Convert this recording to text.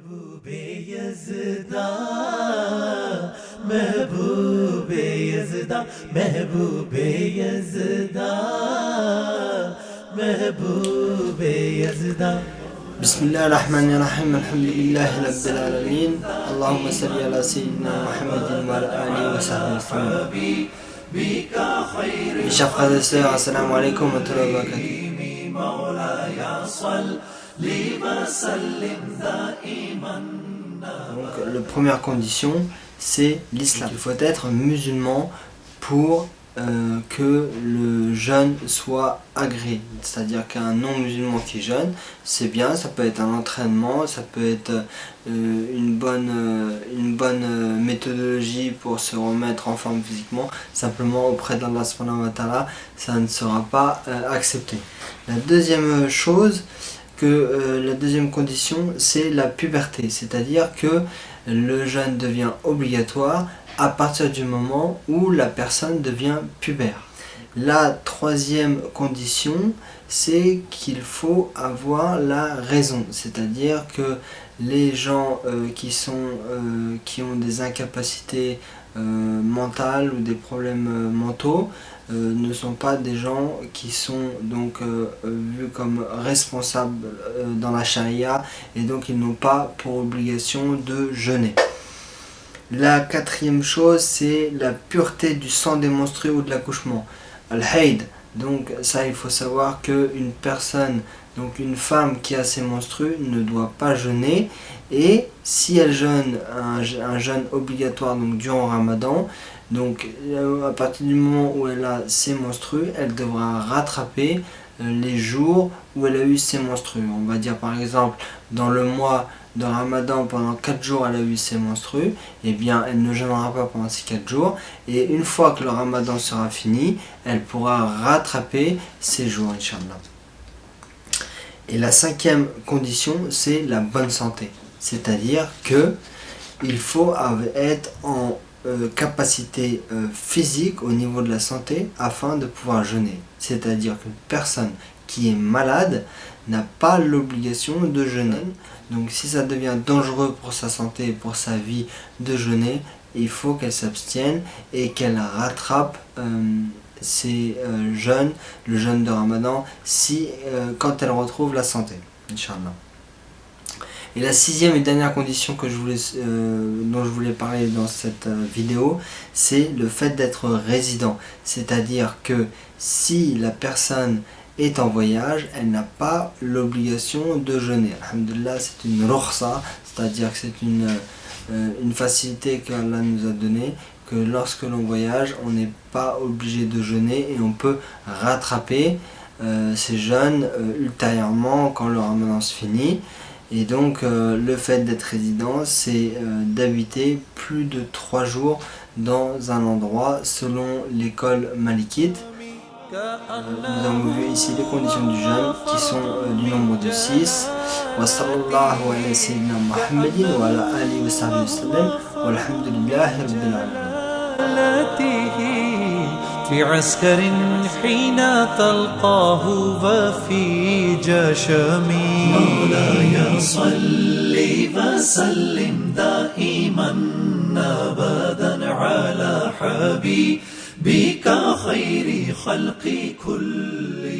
محبوب يزدا محبوب يزدا محبوب يزدا محبوب يزدا بسم الله الرحمن الرحيم الحمد لله رب العالمين اللهم صل على سيدنا محمد وعلى آله وصحبه وسلم. Mes chers frères et sœurs, assalamu alaikum wa rahmatullahi wa barakatuh. Donc la première condition, c'est l'islam. Il faut être musulman pour que le jeûne soit agréé. C'est-à-dire qu'un non-musulman qui jeûne, c'est bien, ça peut être un entraînement, ça peut être une bonne méthodologie pour se remettre en forme physiquement. Simplement auprès d'Allah subhanahu wa ta'ala, ça ne sera pas accepté. La deuxième chose, la deuxième condition, c'est la puberté. C'est-à-dire que le jeûne devient obligatoire à partir du moment où la personne devient pubère. La troisième condition, c'est qu'il faut avoir la raison, c'est-à-dire que les gens qui ont des incapacités mentales ou des problèmes mentaux ne sont pas des gens qui sont donc vus comme responsables dans la charia, et donc ils n'ont pas pour obligation de jeûner. La quatrième chose, c'est la pureté du sang des menstrues ou de l'accouchement. Al-Hayd. Donc ça, il faut savoir qu'une personne, donc une femme qui a ses menstrues ne doit pas jeûner, et si elle jeûne un jeûne obligatoire donc durant Ramadan, donc à partir du moment où elle a ses menstrues, elle devra rattraper les jours où elle a eu ses menstrues. On va dire par exemple dans le mois de Ramadan, pendant 4 jours elle a eu ses menstrues, et bien elle ne jeûnera pas pendant ces 4 jours, et une fois que le Ramadan sera fini, elle pourra rattraper ces jours, Inch'Allah. Et la cinquième condition, c'est la bonne santé, c'est-à-dire que il faut être en capacité physique au niveau de la santé afin de pouvoir jeûner. C'est-à-dire qu'une personne qui est malade n'a pas l'obligation de jeûner. Donc si ça devient dangereux pour sa santé et pour sa vie de jeûner, il faut qu'elle s'abstienne et qu'elle rattrape ses jeûnes, le jeûne de Ramadan, quand elle retrouve la santé, Inch'Allah. Et la sixième et dernière condition dont je voulais parler dans cette vidéo, c'est le fait d'être résident. C'est-à-dire que si la personne est en voyage, elle n'a pas l'obligation de jeûner. Alhamdulillah, c'est une rukhsa, c'est-à-dire que c'est une facilité qu'Allah nous a donnée, que lorsque l'on voyage, on n'est pas obligé de jeûner et on peut rattraper ces jeûnes ultérieurement quand le Ramadan se finit. Et donc le fait d'être résident, c'est d'habiter plus de 3 jours dans un endroit selon l'école malikite. Nous avons vu ici les conditions du jeûne qui sont du nombre de 6. Wa sallallahu ala sayyidina Muhammadin wa ala alihi wa sahbihi wa sallam walhamdulillahi rabbil alamin. في عسكر حين تلقاه وفي جشمي مولاي صل وسلم دائما أبدا على حبيبك خير خلق كل